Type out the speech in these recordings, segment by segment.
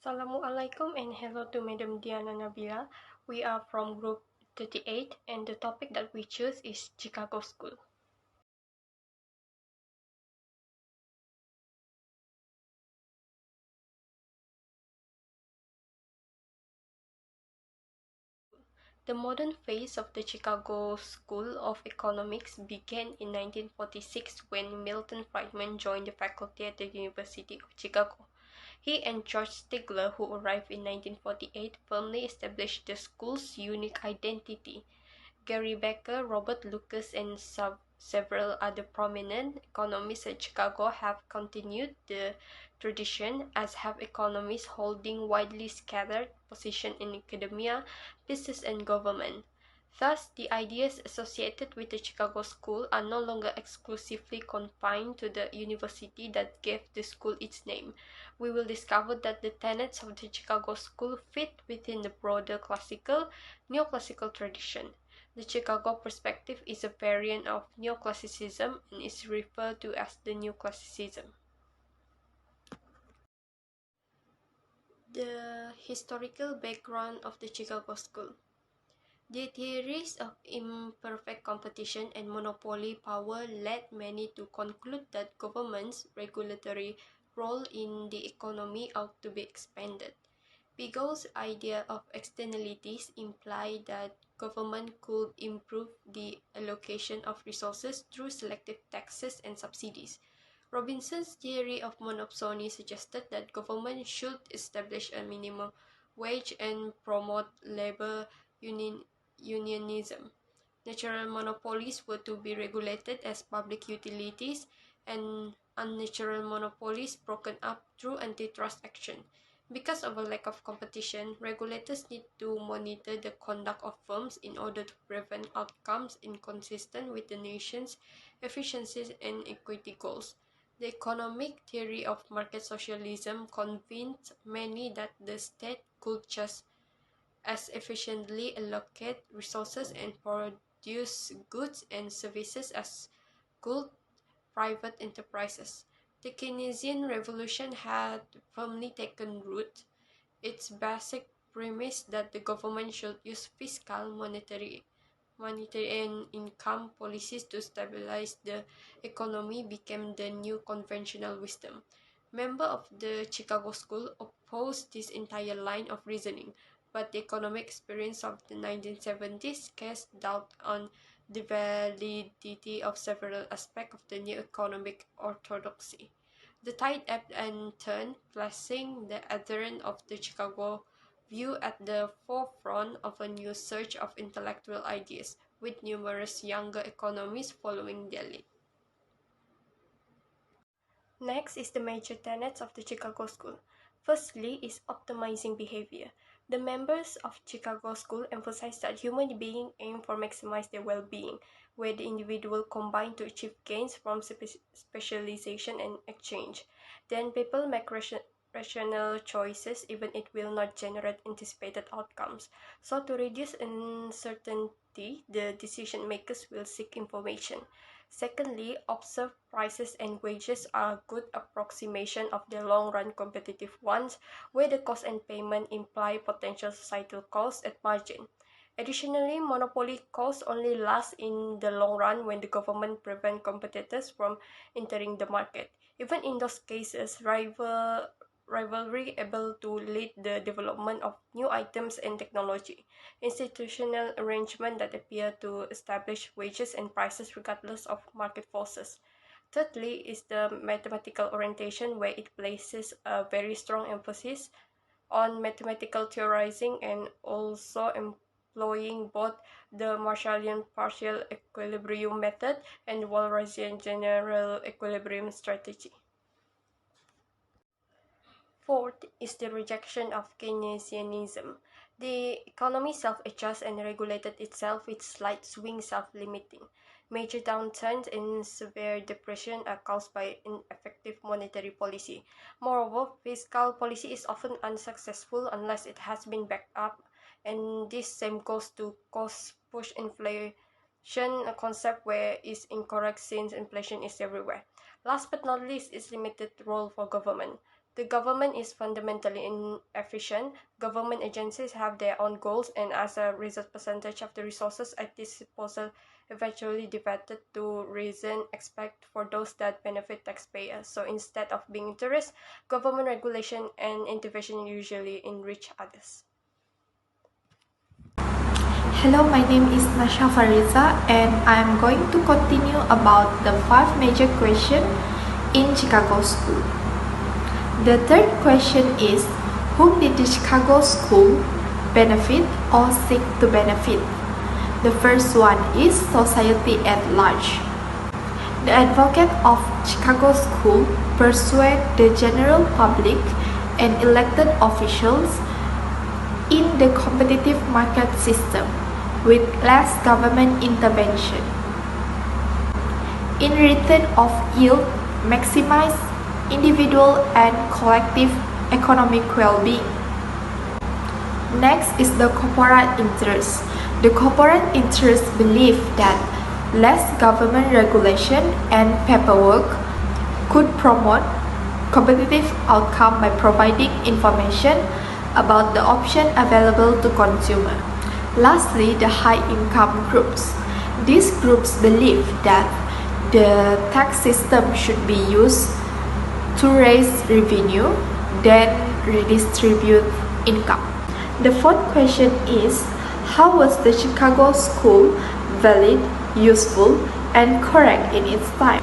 Assalamualaikum and hello to Madam Diana Nabila. We are from group 38 and the topic that we choose is Chicago School. The modern phase of the Chicago School of Economics began in 1946 when Milton Friedman joined the faculty at the University of Chicago. He and George Stigler, who arrived in 1948, firmly established the school's unique identity. Gary Becker, Robert Lucas, and several other prominent economists at Chicago have continued the tradition, as have economists holding widely scattered positions in academia, business, and government. Thus, the ideas associated with the Chicago School are no longer exclusively confined to the university that gave the school its name. We will discover that the tenets of the Chicago School fit within the broader classical, neoclassical tradition. The Chicago perspective is a variant of neoclassicism and is referred to as the New Classicism. The historical background of the Chicago School. The theories of imperfect competition and monopoly power led many to conclude that government's regulatory role in the economy ought to be expanded. Piggot's idea of externalities implied that government could improve the allocation of resources through selective taxes and subsidies. Robinson's theory of monopsony suggested that government should establish a minimum wage and promote labor unionism. Natural monopolies were to be regulated as public utilities and unnatural monopolies broken up through antitrust action. Because of a lack of competition, regulators need to monitor the conduct of firms in order to prevent outcomes inconsistent with the nation's efficiency and equity goals. The economic theory of market socialism convinced many that the state could just as efficiently allocate resources and produce goods and services as could private enterprises. The Keynesian revolution had firmly taken root. Its basic premise that the government should use fiscal, monetary and income policies to stabilize the economy became the new conventional wisdom. Members of the Chicago School opposed this entire line of reasoning, but the economic experience of the 1970s cast doubt on the validity of several aspects of the new economic orthodoxy. The tide ebbed and turned, placing the adherents of the Chicago view at the forefront of a new surge of intellectual ideas, with numerous younger economists following their lead. Next is the major tenets of the Chicago School. Firstly is optimizing behavior. The members of Chicago School emphasize that human beings aim for maximize their well-being, where the individual combine to achieve gains from specialization and exchange. Then people make rational choices even it will not generate anticipated outcomes. So to reduce uncertainty, the decision makers will seek information. Secondly, observed prices and wages are a good approximation of the long-run competitive ones, where the cost and payment imply potential societal costs at margin. Additionally, monopoly costs only last in the long run when the government prevents competitors from entering the market. Even in those cases, rivalry able to lead the development of new items and technology. Institutional arrangement that appear to establish wages and prices regardless of market forces. Thirdly is the mathematical orientation, where it places a very strong emphasis on mathematical theorizing and also employing both the Marshallian partial equilibrium method and Walrasian general equilibrium strategy. Fourth is the rejection of Keynesianism. The economy self-adjusts and regulated itself with slight swings self-limiting. Major downturns and severe depression are caused by ineffective monetary policy. Moreover, fiscal policy is often unsuccessful unless it has been backed up, and this same goes to cost-push inflation, a concept where is incorrect since inflation is everywhere. Last but not least is limited role for government. The government is fundamentally inefficient. Government agencies have their own goals, and as a result, percentage of the resources at disposal eventually divided to reason expect for those that benefit taxpayers. So instead of being interest, government regulation and intervention usually enrich others. Hello, my name is NASHA FARIEZA, and I am going to continue about the 5 major questions in Chicago School. The third question is, whom did the Chicago School benefit or seek to benefit? The first one is society at large. The advocate of Chicago School persuade the general public and elected officials in the competitive market system with less government intervention. In return of yield, maximize individual and collective economic well-being. Next is the corporate interest. The corporate interest believe that less government regulation and paperwork could promote competitive outcome by providing information about the option available to consumer. Lastly, the high-income groups. These groups believe that the tax system should be used to raise revenue, then redistribute income. The fourth question is, how was the Chicago School valid, useful, and correct in its time?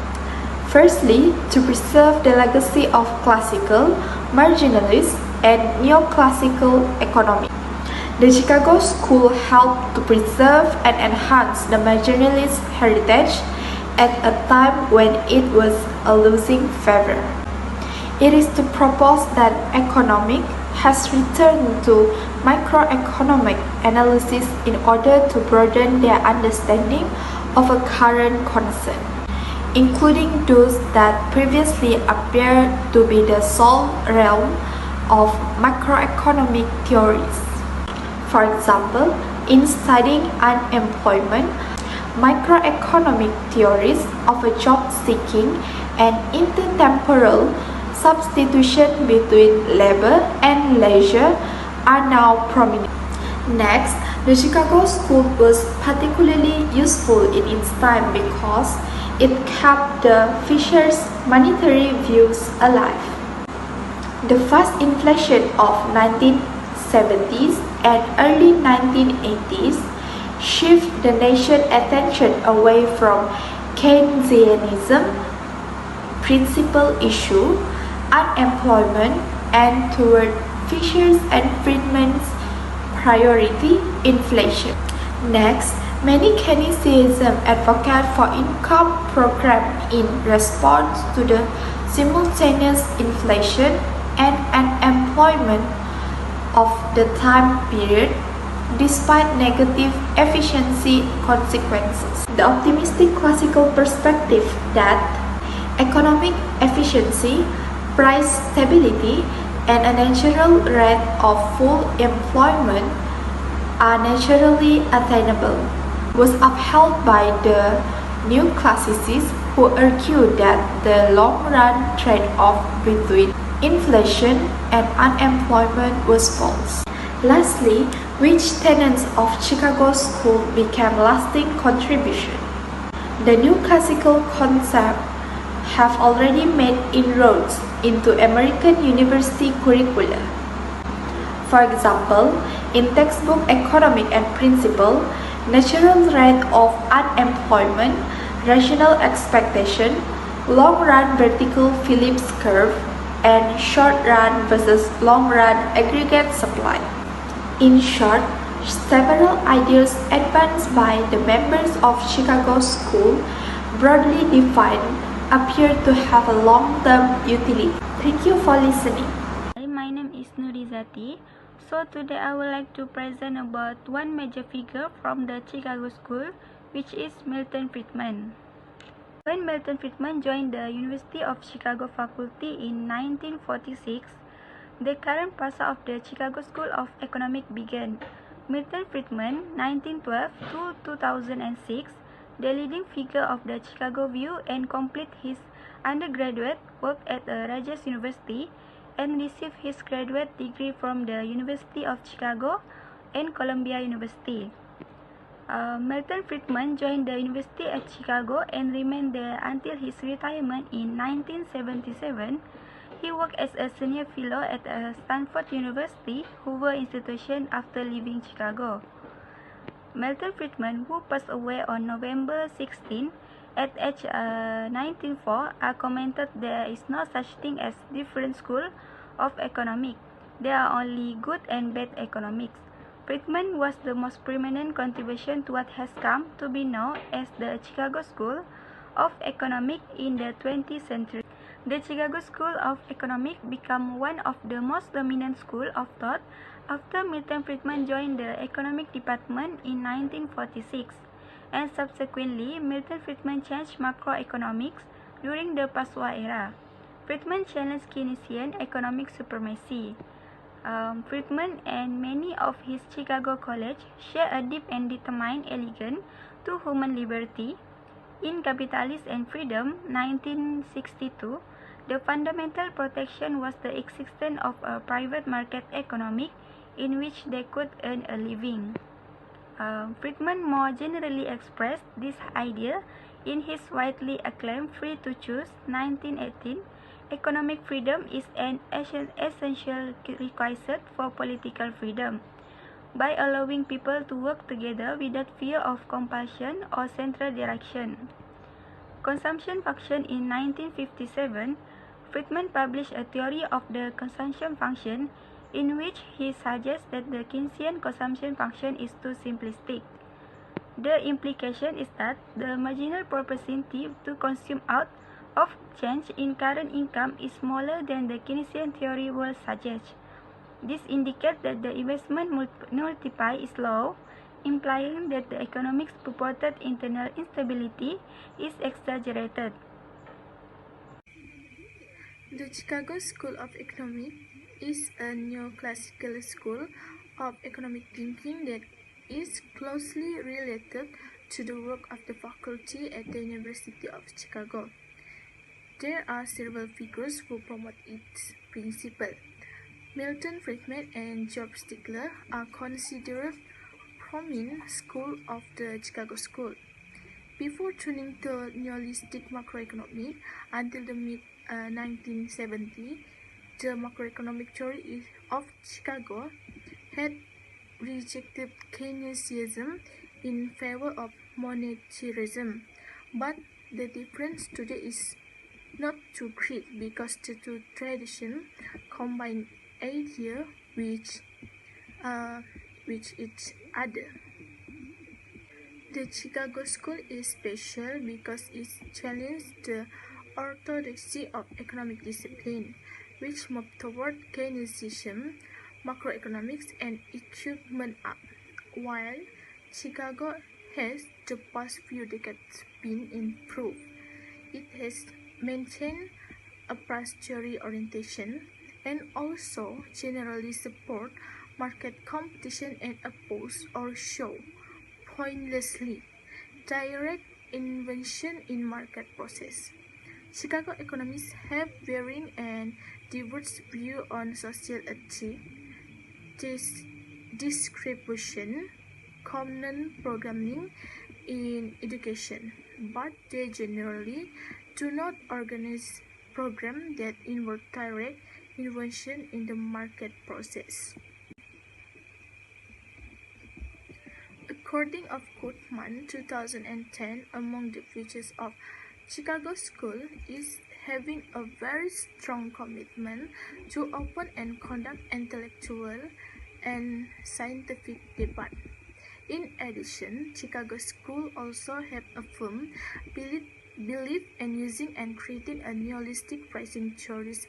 Firstly, to preserve the legacy of classical, marginalist, and neoclassical economy. The Chicago School helped to preserve and enhance the marginalist heritage at a time when it was a losing favor. It is to propose that economic has returned to microeconomic analysis in order to broaden their understanding of a current concern, including those that previously appeared to be the sole realm of macroeconomic theories. For example, in studying unemployment, microeconomic theories of a job-seeking and intertemporal substitution between labor and leisure are now prominent. Next, the Chicago School was particularly useful in its time because it kept the Fisher's monetary views alive. The fast inflation of 1970s and early 1980s shift the nation's attention away from Keynesianism, principal issue, unemployment, and toward Fisher's and Friedman's priority, inflation. Next, many Keynesianism advocate for income program in response to the simultaneous inflation and unemployment of the time period, despite negative efficiency consequences. The optimistic classical perspective that economic efficiency, price stability, and a natural rate of full employment are naturally attainable was upheld by the new classicists who argued that the long-run trade-off between inflation and unemployment was false. Lastly, which tenets of Chicago School became lasting contribution? The new classical concepts have already made inroads into American university curricula. For example, in textbook economic and principle, natural rate of unemployment, rational expectation, long-run vertical Phillips curve, and short-run versus long-run aggregate supply. In short, several ideas advanced by the members of Chicago School, broadly defined, appear to have a long-term utility. Thank you for listening. Hi, my name is IZZATY. So today I would like to present about one major figure from the Chicago School, which is Milton Friedman. When Milton Friedman joined the University of Chicago faculty in 1946, the current process of the Chicago School of Economics began. Milton Friedman, 1912 to 2006, the leading figure of the Chicago view, and completed his undergraduate work at Rutgers University and received his graduate degree from the University of Chicago and Columbia University. Milton Friedman joined the University of Chicago and remained there until his retirement in 1977. He worked as a senior fellow at Stanford University, Hoover Institution after leaving Chicago. Milton Friedman, who passed away on November 16 at age 94, commented there is no such thing as different school of economics. There are only good and bad economics. Friedman was the most prominent contribution to what has come to be known as the Chicago School of Economics in the 20th century. The Chicago School of Economics became one of the most dominant schools of thought after Milton Friedman joined the economic department in 1946, and subsequently Milton Friedman changed macroeconomics during the post-war era. Friedman challenged Keynesian economic supremacy. Friedman and many of his Chicago colleagues share a deep and determined allegiance to human liberty. In Capitalism and Freedom, 1962, the fundamental protection was the existence of a private market economy in which they could earn a living. Friedman more generally expressed this idea in his widely acclaimed Free to Choose 1918. Economic freedom is an essential requisite for political freedom. By allowing people to work together without fear of compulsion or central direction. Consumption function in 1957, Friedman published a theory of the consumption function in which he suggests that the Keynesian consumption function is too simplistic. The implication is that the marginal propensity to consume out of change in current income is smaller than the Keynesian theory will suggest. This indicates that the investment multiplier is low, implying that the economic's purported internal instability is exaggerated. The Chicago School of Economics is a neoclassical school of economic thinking that is closely related to the work of the faculty at the University of Chicago. There are several figures who promote its principle. Milton Friedman and Job Stiegler are considered prominent school of the Chicago School. Before turning to nihilistic macroeconomics until the mid-1970s, the macroeconomic theory of Chicago had rejected Keynesianism in favor of monetarism, but the difference today is not too great because the two traditions combine ideas with each other. The Chicago School is special because it challenges the orthodoxy of economic discipline, which moved toward Keynesianism, macroeconomics, and equipment up. While Chicago has the past few decades been improved, it has maintained a price theory orientation and also generally support market competition and oppose or show pointlessly direct intervention in market process. Chicago economists have varying and diverse views on social ethics, distribution, common programming in education, but they generally do not organize programs that involve direct intervention in the market process. According to Goodman, 2010, among the features of Chicago School is having a very strong commitment to open and conduct intellectual and scientific debate. In addition, Chicago School also have a firm belief in using and creating a nihilistic pricing theories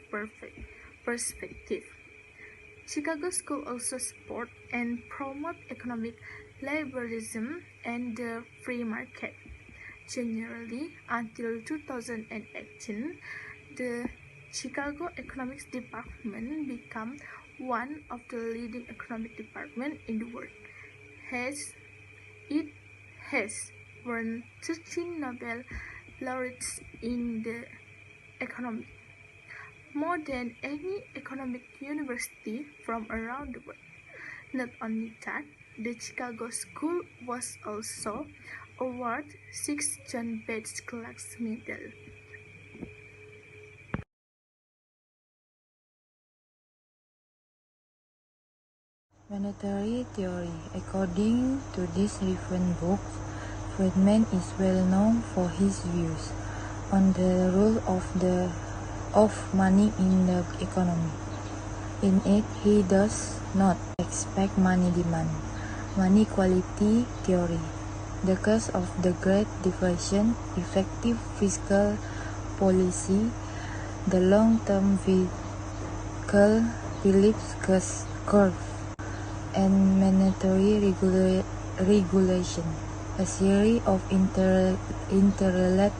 perspective. Chicago School also support and promote economic liberalism and the free market. Generally, until 2018, the Chicago Economics Department became one of the leading economic departments in the world. It has won 13 Nobel laureates in the economy. more than any economic university from around the world. Not only that, the Chicago School was also awarded 6 John Bates Clark Medals. Monetary theory. According to this reference book, Friedman is well known for his views on the role of money in the economy. In it, he does not expect money demand. Money quality theory. The cause of the Great Depression, effective fiscal policy, the long-term fiscal Phillips curve, and monetary regulation, a series of interrelated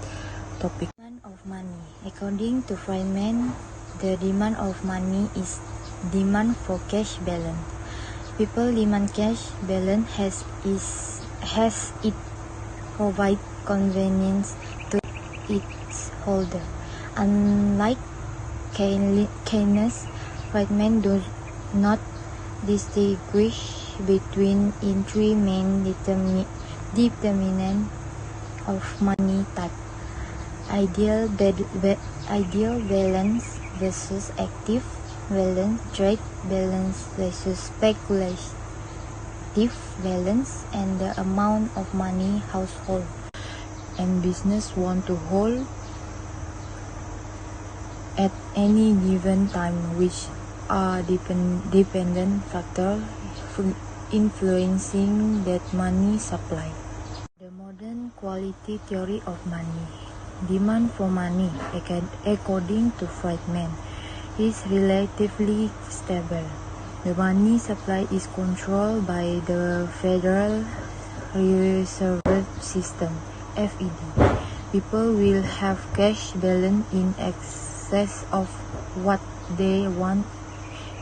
topics. Demand of money. According to Friedman, the demand of money is demand for cash balance. People demand cash balance has it provide convenience to its holder. Unlike Keynes, Friedman does not distinguish between three main determinants of money type: ideal balance versus active balance, trade balance versus speculative balance, and the amount of money household and business want to hold at any given time, which are dependent factors influencing that money supply. The modern quality theory of money. Demand for money, according to Friedman, is relatively stable. The money supply is controlled by the Federal Reserve System, FED. People will have cash balance in excess of what they want.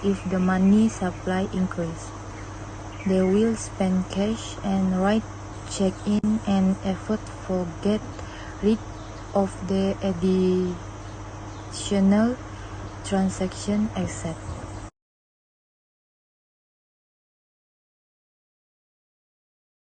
If the money supply increase, they will spend cash and write check in an effort to get rid of the additional transaction asset.